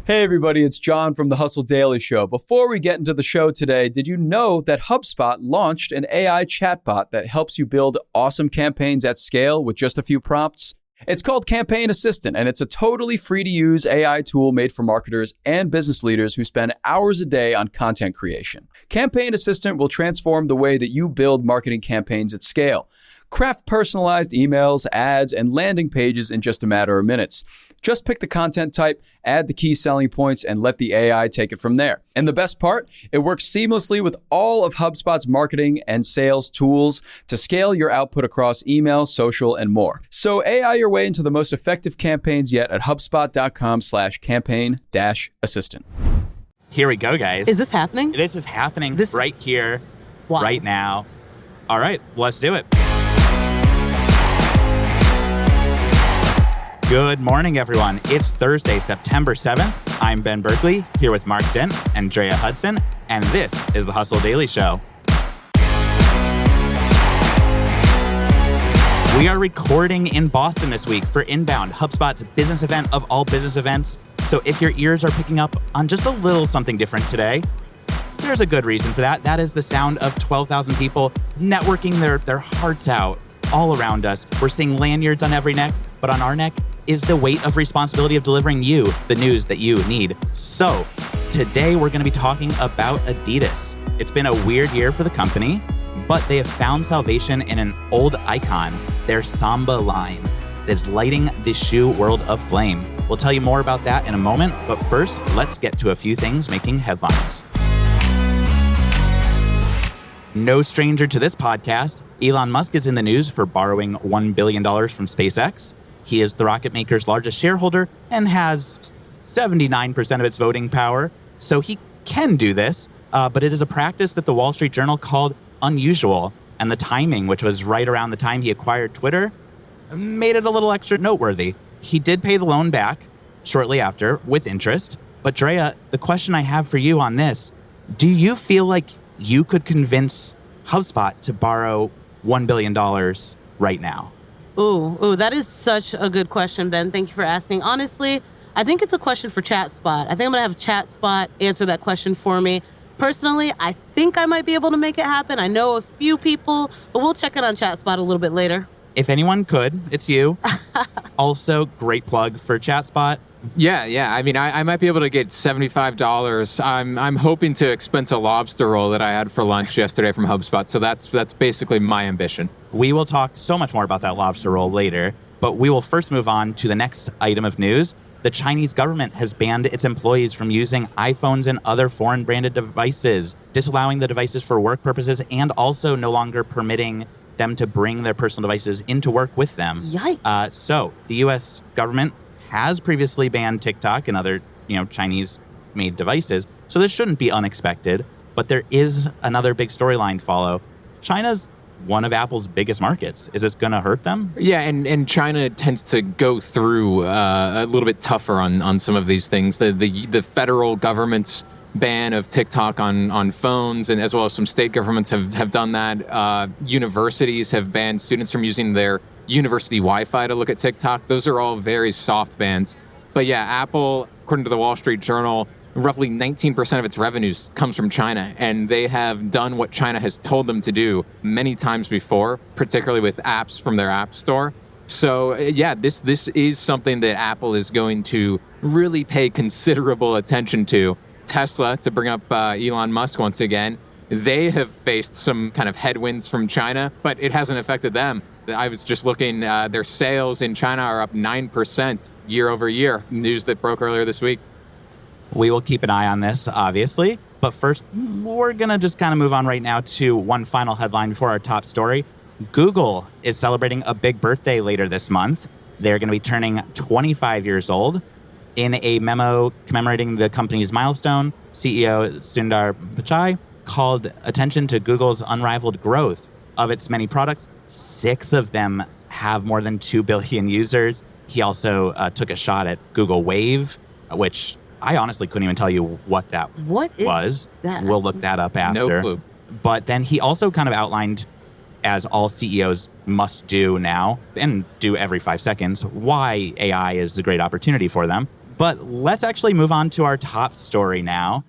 Hey everybody, it's John from the Hustle Daily Show. Before we get into the show today, did you know that HubSpot launched an AI chatbot that helps you build awesome campaigns at scale with just a few prompts? It's called Campaign Assistant, and it's a totally free-to-use AI tool made for marketers and business leaders who spend hours a day on content creation. Campaign Assistant will transform the way that you build marketing campaigns at scale. Craft personalized emails, ads, and landing pages in just a matter of minutes. Just pick the content type, add the key selling points, and let the AI take it from there. And the best part, it works seamlessly with all of HubSpot's marketing and sales tools to scale your output across email, social, and more. So AI your way into the most effective campaigns yet at HubSpot.com/campaign-assistant. Here we go, guys. Is this happening? This is happening right here, Wow. right now. All right, let's do it. Good morning, everyone. It's Thursday, September 7th. I'm Ben Berkley, here with Mark Dent and Drea Hudson, and this is the Hustle Daily Show. We are recording in Boston this week for Inbound, HubSpot's business event of all business events. So if your ears are picking up on just a little something different today, there's a good reason for that. That is the sound of 12,000 people networking their hearts out all around us. We're seeing lanyards on every neck, but on our neck is the weight of responsibility of delivering you the news that you need. So today we're going to be talking about Adidas. It's been a weird year for the company, but they have found salvation in an old icon, their Samba line, that's lighting the shoe world aflame. We'll tell you more about that in a moment, but first, let's get to a few things making headlines. No stranger to this podcast, Elon Musk is in the news for borrowing $1 billion from SpaceX. He is the rocket maker's largest shareholder and has 79% of its voting power, so he can do this, but it is a practice that the Wall Street Journal called unusual, and the timing, which was right around the time he acquired Twitter, made it a little extra noteworthy. He did pay the loan back shortly after with interest, but Drea, the question I have for you on this, do you feel like you could convince HubSpot to borrow $1 billion right now? Ooh, that is such a good question, Ben. Thank you for asking. Honestly, I think it's a question for ChatSpot. I think I'm going to have ChatSpot answer that question for me. Personally, I think I might be able to make it happen. I know a few people, but we'll check it on ChatSpot a little bit later. If anyone could, it's you. Also, great plug for ChatSpot. Yeah. I mean, I might be able to get $75. I'm hoping to expense a lobster roll that I had for lunch yesterday from HubSpot. So that's basically my ambition. We will talk so much more about that lobster roll later, but we will first move on to the next item of news. The Chinese government has banned its employees from using iPhones and other foreign branded devices, disallowing the devices for work purposes and also no longer permitting them to bring their personal devices into work with them. Yikes. So the U.S. government has previously banned TikTok and other, Chinese-made devices, so this shouldn't be unexpected. But there is another big storyline to follow. China's one of Apple's biggest markets. Is this going to hurt them? Yeah, and China tends to go through a little bit tougher on some of these things. The federal government's ban of TikTok on phones, and as well as some state governments have done that. Universities have banned students from using their university Wi-Fi to look at TikTok. Those are all very soft bans. But yeah, Apple, according to the Wall Street Journal, roughly 19% of its revenues comes from China, and they have done what China has told them to do many times before, particularly with apps from their app store. So yeah, this is something that Apple is going to really pay considerable attention to. Tesla, to bring up Elon Musk once again, they have faced some kind of headwinds from China, but it hasn't affected them. I was just looking, their sales in China are up 9% year over year, news that broke earlier this week. We will keep an eye on this, obviously. But first, we're going to just kind of move on right now to one final headline before our top story. Google is celebrating a big birthday later this month. They're going to be turning 25 years old. In a memo commemorating the company's milestone, CEO Sundar Pichai called attention to Google's unrivaled growth of its many products. 6 of them have more than 2 billion users. He also took a shot at Google Wave, which I honestly couldn't even tell you what that was. That? We'll look that up after. No clue. But then he also kind of outlined, as all CEOs must do now, and do every 5 seconds, why AI is a great opportunity for them. But let's actually move on to our top story now.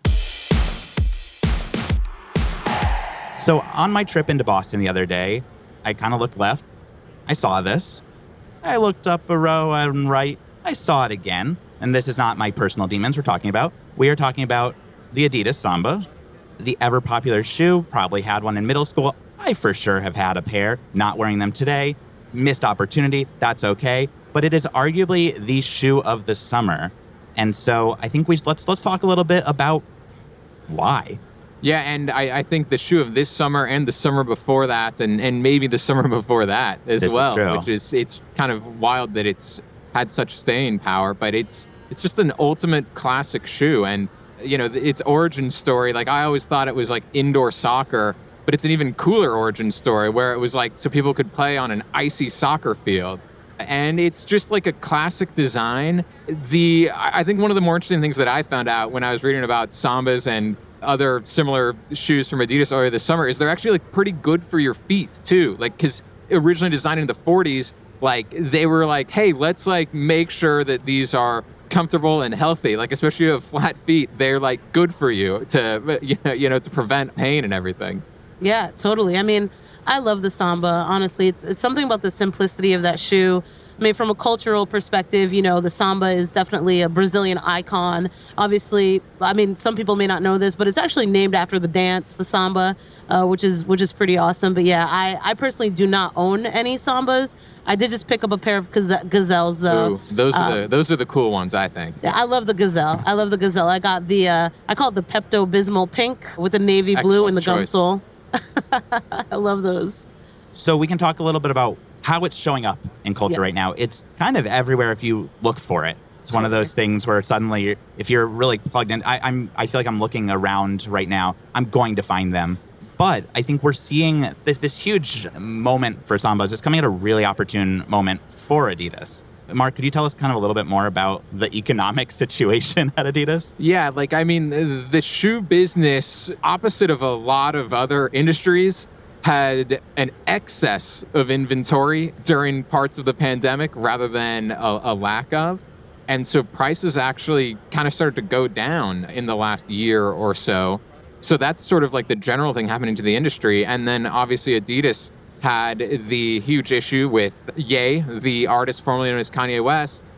So on my trip into Boston the other day, I kind of looked left. I saw this. I looked up a row and right. I saw it again. And this is not my personal demons we're talking about. We are talking about the Adidas Samba, the ever popular shoe. Probably had one in middle school. I for sure have had a pair. Not wearing them today. Missed opportunity. That's okay. But it is arguably the shoe of the summer. And so I think let's talk a little bit about why. Yeah, and I think the shoe of this summer and the summer before that, and maybe the summer before that as This well, is true. which is, it's kind of wild that it's had such staying power, but it's just an ultimate classic shoe. And, you know, its origin story, like I always thought it was like indoor soccer, but it's an even cooler origin story where it was like so people could play on an icy soccer field. And it's just like a classic design. I think one of the more interesting things that I found out when I was reading about Sambas and other similar shoes from Adidas earlier this summer is they're actually like pretty good for your feet too. Like, because originally designed in the 40s, like they were like, hey, let's like make sure that these are comfortable and healthy. Like, especially if you have flat feet, they're like good for you to, you know, to prevent pain and everything. Yeah, totally. I mean, I love the Samba. Honestly, it's something about the simplicity of that shoe. I mean, from a cultural perspective, you know, the Samba is definitely a Brazilian icon. Obviously, I mean, some people may not know this, but it's actually named after the dance, the Samba, which is pretty awesome. But yeah, I personally do not own any Sambas. I did just pick up a pair of Gazelles, though. Ooh, those are the cool ones, I think. Yeah, I love the Gazelle. I got the I call it the Pepto-Bismol pink with the navy blue and the gum choice. sole. I love those. So we can talk a little bit about how it's showing up in culture right now. It's kind of everywhere if you look for it. It's one of those things where suddenly, if you're really plugged in, I feel like I'm looking around right now. I'm going to find them. But I think we're seeing this huge moment for Sambas. It's coming at a really opportune moment for Adidas. Mark, could you tell us kind of a little bit more about the economic situation at Adidas? Yeah, like, I mean, the shoe business, opposite of a lot of other industries, had an excess of inventory during parts of the pandemic rather than a lack of. And so prices actually kind of started to go down in the last year or so. So that's sort of like the general thing happening to the industry. And then obviously Adidas had the huge issue with Ye, the artist formerly known as Kanye West,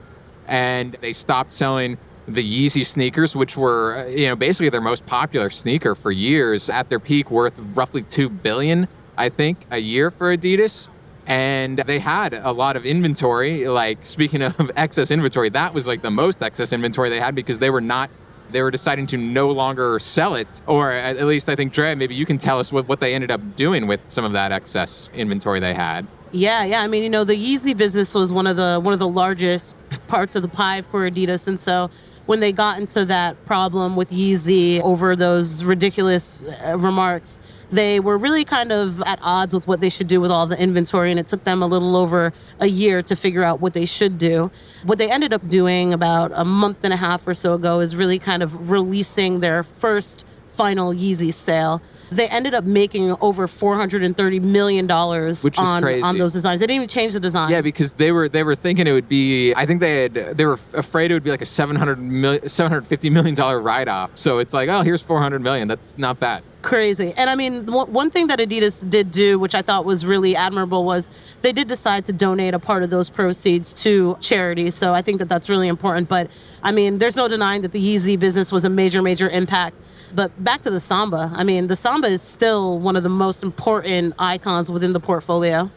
and they stopped selling the Yeezy sneakers, which were, you know, basically their most popular sneaker for years, at their peak worth roughly $2 billion, I think, a year for Adidas. And they had a lot of inventory. Like, speaking of excess inventory, that was like the most excess inventory they had because they were deciding to no longer sell it. Or at least I think, Drea, maybe you can tell us what they ended up doing with some of that excess inventory they had. Yeah. I mean, you know, the Yeezy business was one of the largest parts of the pie for Adidas. And so when they got into that problem with Yeezy over those ridiculous remarks, they were really kind of at odds with what they should do with all the inventory, and it took them a little over a year to figure out what they should do. What they ended up doing about a month and a half or so ago is really kind of releasing their first final Yeezy sale. They ended up making over $430 million on those designs. They didn't even change the design. Yeah, because they were thinking it would be, I think they were afraid it would be like a $750 million write-off. So it's like, oh, here's $400 million. That's not bad. Crazy. And I mean, one thing that Adidas did do, which I thought was really admirable, was they did decide to donate a part of those proceeds to charity. So I think that that's really important. But I mean, there's no denying that the Yeezy business was a major, major impact. But back to the Samba. I mean, the Samba is still one of the most important icons within the portfolio.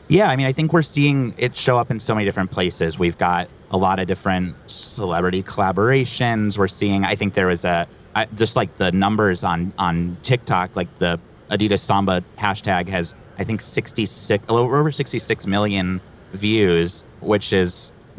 Yeah, I mean, I think we're seeing it show up in so many different places. We've got a lot of different celebrity collaborations. We're seeing, I think there was just like the numbers on TikTok, like the Adidas Samba hashtag has, I think, over 66 million views, which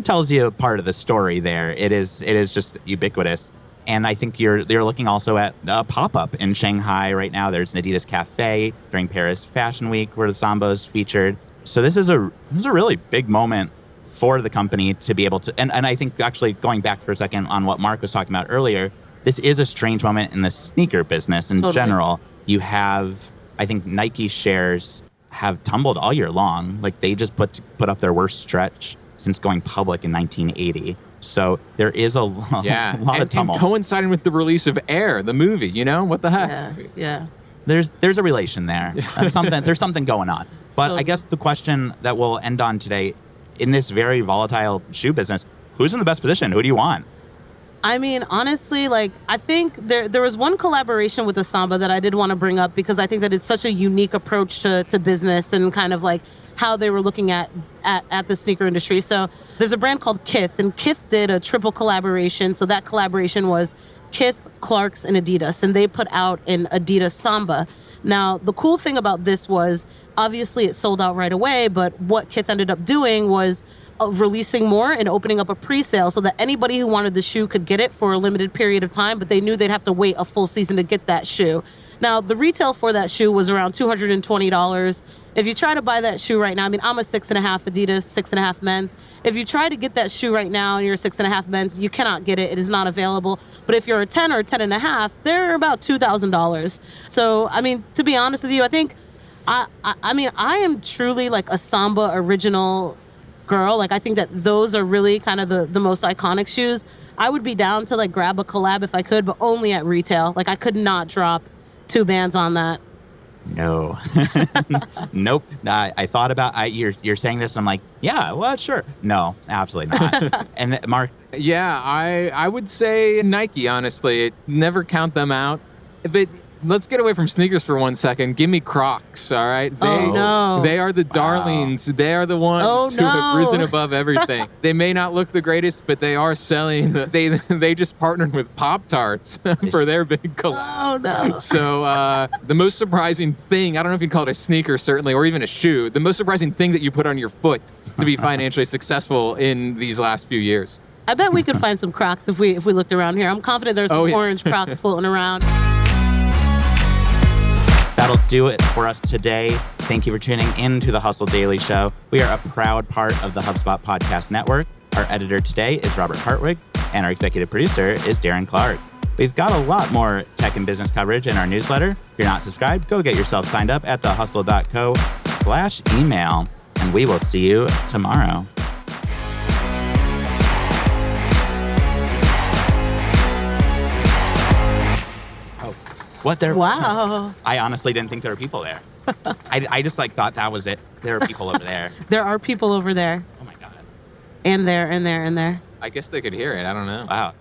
tells you part of the story there. It is just ubiquitous. And I think you're looking also at a pop-up in Shanghai right now. There's an Adidas cafe during Paris Fashion Week where the Samba is featured. So this is a really big moment for the company to be able to, and I think actually going back for a second on what Mark was talking about earlier, this is a strange moment in the sneaker business in general. You have, I think Nike shares have tumbled all year long. Like they just put up their worst stretch since going public in 1980. So there is a lot of tumult. And coinciding with the release of Air, the movie, what the heck? Yeah. There's a relation there. There's something going on. But I guess the question that we'll end on today, in this very volatile shoe business, who's in the best position? Who do you want? I mean, honestly, I think there was one collaboration with the Samba that I did want to bring up because I think that it's such a unique approach to business and kind of how they were looking at the sneaker industry. So there's a brand called Kith, and Kith did a triple collaboration. So that collaboration was Kith, Clark's, and Adidas, and they put out an Adidas Samba. Now, the cool thing about this was, obviously it sold out right away, but what Kith ended up doing was releasing more and opening up a pre-sale so that anybody who wanted the shoe could get it for a limited period of time, but they knew they'd have to wait a full season to get that shoe. Now, the retail for that shoe was around $220. If you try to buy that shoe right now, I mean, I'm a 6.5 Adidas, 6.5 men's. If you try to get that shoe right now and you're a 6.5 men's, you cannot get it. It is not available. But if you're a 10 or 10.5, they're about $2,000. So, I mean, to be honest with you, I think, I am truly a Samba original girl. I think that those are really kind of the most iconic shoes. I would be down to grab a collab if I could, but only at retail. I could not drop 2 bands on that. No. Nope. I thought about you're saying this and I'm like, yeah, well, sure. No, absolutely not. And Mark? Yeah, I would say Nike, honestly. Never count them out. But let's get away from sneakers for 1 second. Give me Crocs, all right? They are the darlings. They are the ones who have risen above everything. They may not look the greatest, but they are selling. They just partnered with Pop-Tarts for their big collab. Oh, no. So the most surprising thing, I don't know if you'd call it a sneaker, certainly, or even a shoe, the most surprising thing that you put on your foot to be financially successful in these last few years. I bet we could find some Crocs if we looked around here. I'm confident there's some orange Crocs floating around. That'll do it for us today. Thank you for tuning in to the Hustle Daily Show. We are a proud part of the HubSpot Podcast Network. Our editor today is Robert Hartwig, and our executive producer is Darren Clarke. We've got a lot more tech and business coverage in our newsletter. If you're not subscribed, go get yourself signed up at thehustle.co/email, and we will see you tomorrow. What there? Wow. I honestly didn't think there were people there. I just thought that was it. There are people over there. There are people over there. Oh my God. And there, and there, and there. I guess they could hear it. I don't know. Wow.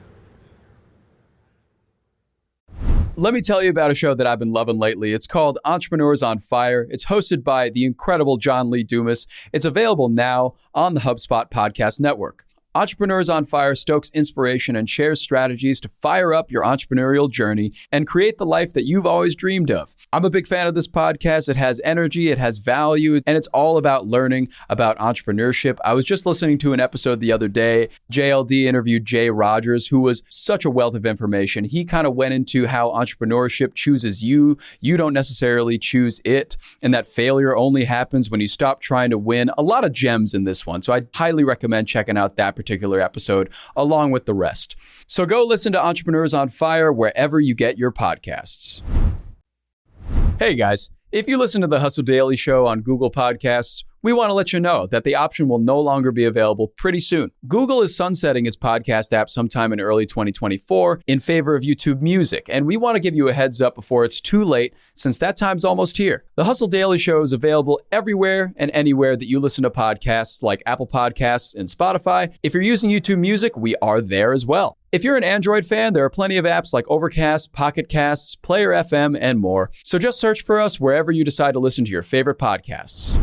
Let me tell you about a show that I've been loving lately. It's called Entrepreneurs on Fire. It's hosted by the incredible John Lee Dumas. It's available now on the HubSpot Podcast Network. Entrepreneurs on Fire stokes inspiration and shares strategies to fire up your entrepreneurial journey and create the life that you've always dreamed of. I'm a big fan of this podcast. It has energy, it has value, and it's all about learning about entrepreneurship. I was just listening to an episode the other day. JLD interviewed Jay Rogers, who was such a wealth of information. He kind of went into how entrepreneurship chooses you. You don't necessarily choose it, and that failure only happens when you stop trying to win. A lot of gems in this one. So I'd highly recommend checking out that particular episode along with the rest. So go listen to Entrepreneurs on Fire wherever you get your podcasts. Hey guys, if you listen to the Hustle Daily Show on Google Podcasts, we want to let you know that the option will no longer be available pretty soon. Google is sunsetting its podcast app sometime in early 2024 in favor of YouTube Music, and we want to give you a heads up before it's too late, since that time's almost here. The Hustle Daily Show is available everywhere and anywhere that you listen to podcasts, like Apple Podcasts and Spotify. If you're using YouTube Music, we are there as well. If you're an Android fan, there are plenty of apps like Overcast, Pocket Casts, Player FM, and more. So just search for us wherever you decide to listen to your favorite podcasts.